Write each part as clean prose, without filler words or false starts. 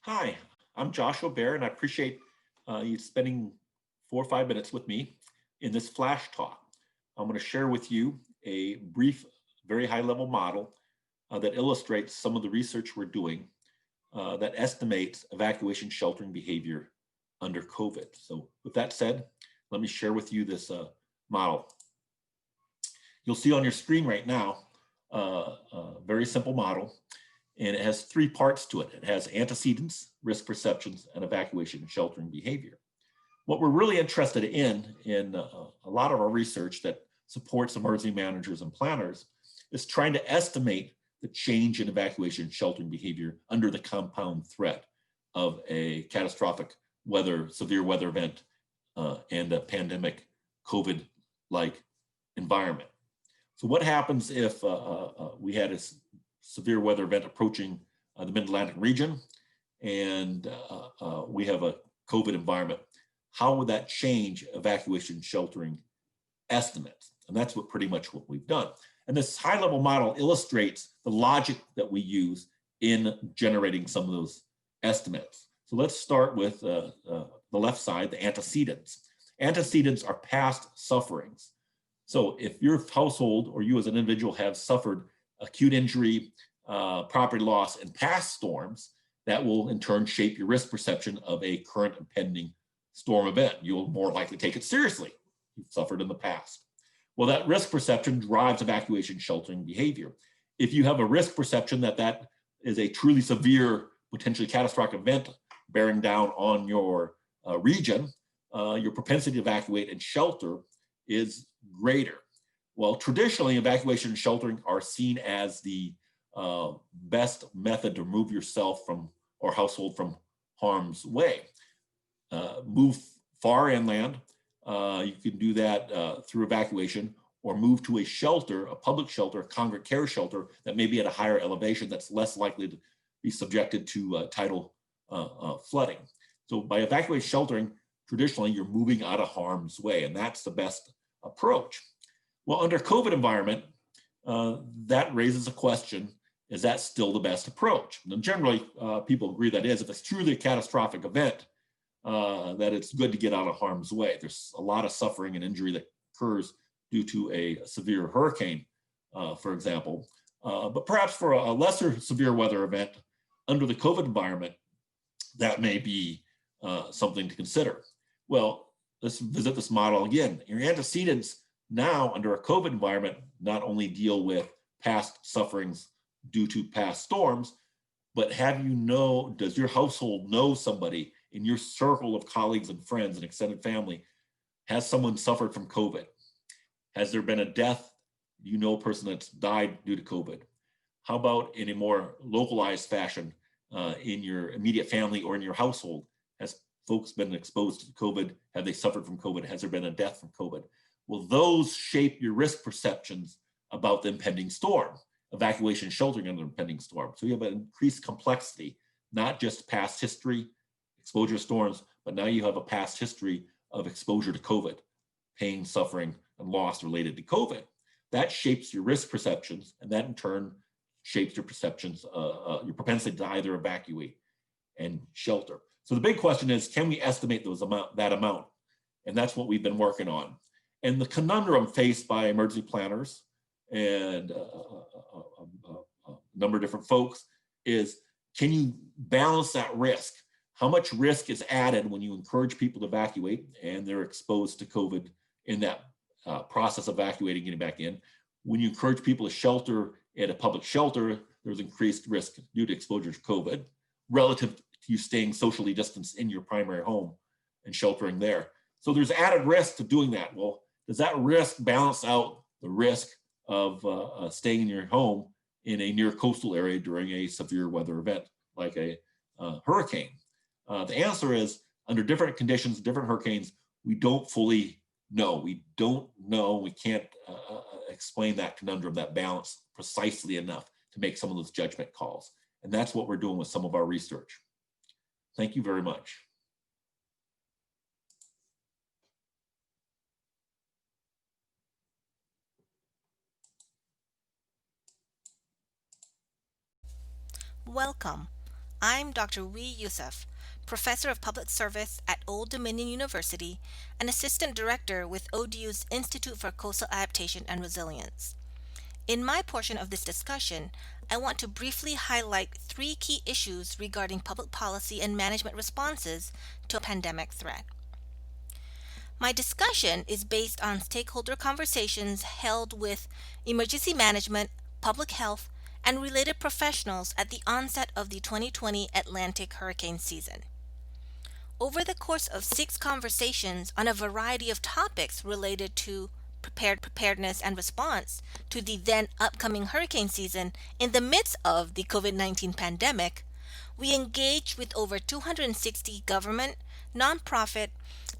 Hi, I'm Joshua Behr, and I appreciate you spending 4 or 5 minutes with me in this flash talk. I'm going to share with you a brief, very high level model that illustrates some of the research we're doing that estimates evacuation sheltering behavior under COVID. So, with that said, let me share with you this model. You'll see on your screen right now a very simple model, and it has three parts to it. It has antecedents, risk perceptions, and evacuation and sheltering behavior. What we're really interested in a lot of our research that supports emergency managers and planners is trying to estimate the change in evacuation and sheltering behavior under the compound threat of a catastrophic severe weather event and a pandemic COVID-like environment. So what happens if we had a severe weather event approaching the mid-Atlantic region and we have a COVID environment? How would that change evacuation sheltering estimates? And that's pretty much what we've done. And this high-level model illustrates the logic that we use in generating some of those estimates. So let's start with the left side, the antecedents. Antecedents are past sufferings. So if your household or you as an individual have suffered acute injury, property loss in past storms, that will in turn shape your risk perception of a current impending storm event. You'll more likely take it seriously. You've suffered in the past. Well, that risk perception drives evacuation sheltering behavior. If you have a risk perception that is a truly severe, potentially catastrophic event bearing down on your region, your propensity to evacuate and shelter is greater. Well, traditionally, evacuation and sheltering are seen as the best method to remove yourself from or household from harm's way. Move far inland. You can do that through evacuation, or move to a shelter, a public shelter, a congregate care shelter that may be at a higher elevation that's less likely to be subjected to tidal flooding. So by evacuation sheltering, traditionally you're moving out of harm's way, and that's the best approach. Well, under COVID environment, that raises a question: is that still the best approach? And generally, people agree that is. If it's truly a catastrophic event, that it's good to get out of harm's way. There's a lot of suffering and injury that occurs due to a severe hurricane, for example. But perhaps for a lesser severe weather event under the COVID environment, that may be something to consider. Well, let's visit this model again. Your antecedents now under a COVID environment not only deal with past sufferings due to past storms, but does your household know somebody in your circle of colleagues and friends and extended family? Has someone suffered from COVID? Has there been a death? You know a person that's died due to COVID? How about in a more localized fashion in your immediate family or in your household? Has folks been exposed to COVID? Have they suffered from COVID? Has there been a death from COVID? Well, those shape your risk perceptions about the impending storm, evacuation and sheltering under impending storm. So you have an increased complexity, not just past history, exposure to storms, but now you have a past history of exposure to COVID, pain, suffering, and loss related to COVID. That shapes your risk perceptions, and that in turn shapes your perceptions, your propensity to either evacuate and shelter. So the big question is, can we estimate that amount? And that's what we've been working on. And the conundrum faced by emergency planners and a number of different folks is, can you balance that risk? How much risk is added when you encourage people to evacuate and they're exposed to COVID in that process of evacuating, getting back in? When you encourage people to shelter at a public shelter, there's increased risk due to exposure to COVID relative to you staying socially distanced in your primary home and sheltering there. So there's added risk to doing that. Well, does that risk balance out the risk of staying in your home in a near coastal area during a severe weather event like a hurricane? The answer is, under different conditions, different hurricanes, we don't fully know. We don't know. We can't explain that conundrum, that balance precisely enough to make some of those judgment calls. And that's what we're doing with some of our research. Thank you very much. Welcome. I'm Dr. Yusuf, Professor of Public Service at Old Dominion University and Assistant Director with ODU's Institute for Coastal Adaptation and Resilience. In my portion of this discussion, I want to briefly highlight three key issues regarding public policy and management responses to a pandemic threat. My discussion is based on stakeholder conversations held with emergency management, public health, and related professionals at the onset of the 2020 Atlantic hurricane season. Over the course of six conversations on a variety of topics related to preparedness and response to the then upcoming hurricane season in the midst of the COVID 19 pandemic, we engaged with over 260 government, nonprofit,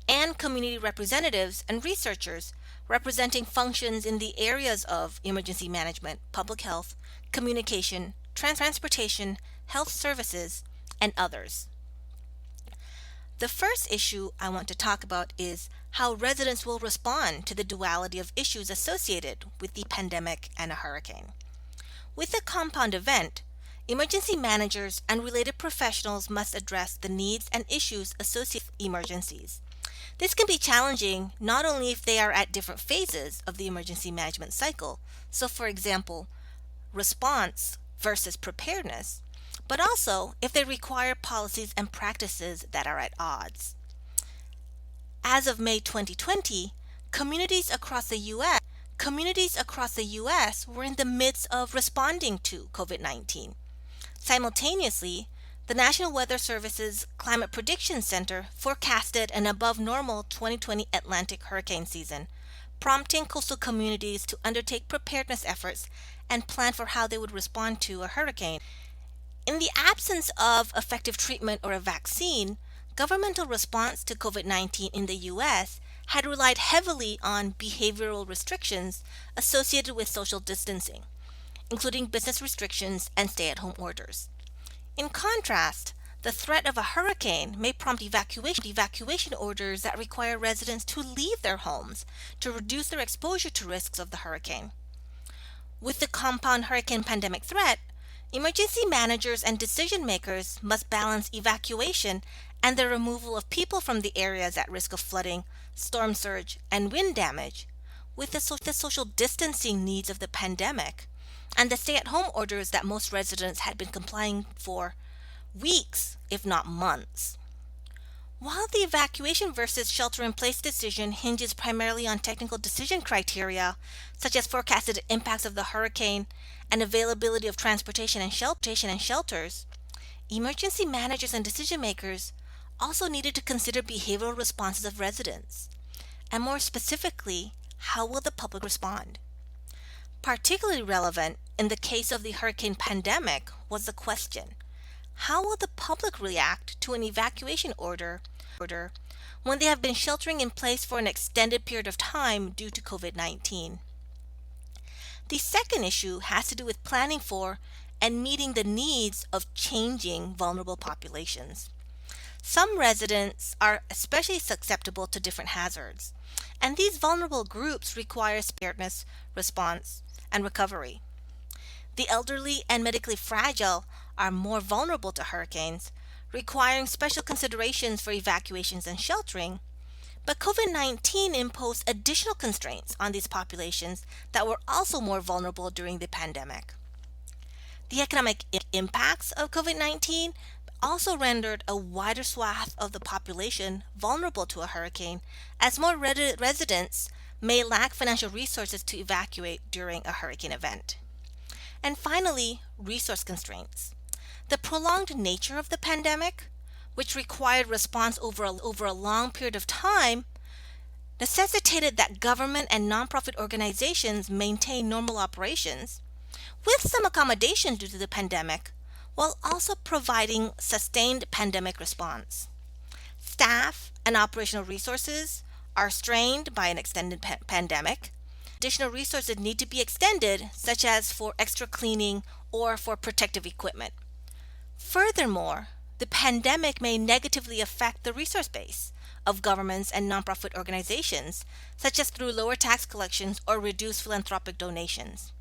and community representatives and researchers representing functions in the areas of emergency management, public health, communication, transportation, health services, and others. The first issue I want to talk about is how residents will respond to the duality of issues associated with the pandemic and a hurricane. With a compound event, emergency managers and related professionals must address the needs and issues associated with emergencies. This can be challenging not only if they are at different phases of the emergency management cycle, so for example, response versus preparedness, but also if they require policies and practices that are at odds. As of May 2020, communities across the US were in the midst of responding to COVID-19. Simultaneously, the National Weather Service's Climate Prediction Center forecasted an above normal 2020 Atlantic hurricane season, prompting coastal communities to undertake preparedness efforts and plan for how they would respond to a hurricane. In the absence of effective treatment or a vaccine, governmental response to COVID 19 in the US had relied heavily on behavioral restrictions associated with social distancing, including business restrictions and stay at home orders. In contrast, the threat of a hurricane may prompt evacuation orders that require residents to leave their homes to reduce their exposure to risks of the hurricane. With the compound hurricane pandemic threat, emergency managers and decision makers must balance evacuation and the removal of people from the areas at risk of flooding, storm surge, and wind damage with the social distancing needs of the pandemic and the stay at home orders that most residents had been complying for weeks, if not months. While the evacuation versus shelter in place decision hinges primarily on technical decision criteria, such as forecasted impacts of the hurricane and availability of transportation and shelters, emergency managers and decision makers also needed to consider behavioral responses of residents, and more specifically, how will the public respond? Particularly relevant in the case of the hurricane pandemic was the question: how will the public react to an evacuation order when they have been sheltering in place for an extended period of time due to COVID 19? The second issue has to do with planning for and meeting the needs of changing vulnerable populations. Some residents are especially susceptible to different hazards, and these vulnerable groups require preparedness, response, and recovery. The elderly and medically fragile are more vulnerable to hurricanes, requiring special considerations for evacuations and sheltering, but COVID 19 imposed additional constraints on these populations that were also more vulnerable during the pandemic. The economic impacts of COVID 19 also rendered a wider swath of the population vulnerable to a hurricane, as more residents may lack financial resources to evacuate during a hurricane event. And finally, resource constraints. The prolonged nature of the pandemic, which required response over a long period of time, necessitated that government and nonprofit organizations maintain normal operations, with some accommodation due to the pandemic, while also providing sustained pandemic response. Staff and operational resources are strained by an extended pandemic. Additional resources need to be extended, such as for extra cleaning or for protective equipment. Furthermore, the pandemic may negatively affect the resource base of governments and nonprofit organizations, such as through lower tax collections or reduced philanthropic donations.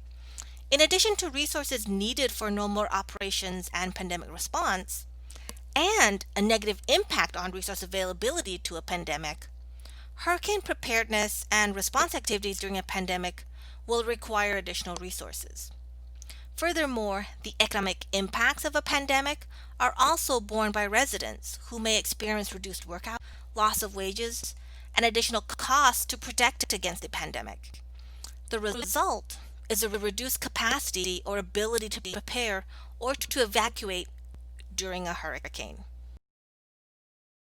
In addition to resources needed for normal operations and pandemic response, and a negative impact on resource availability to a pandemic, hurricane preparedness and response activities during a pandemic will require additional resources. Furthermore, the economic impacts of a pandemic are also borne by residents who may experience reduced work hours, loss of wages, and additional costs to protect against the pandemic. The result is a reduced capacity or ability to prepare or to evacuate during a hurricane.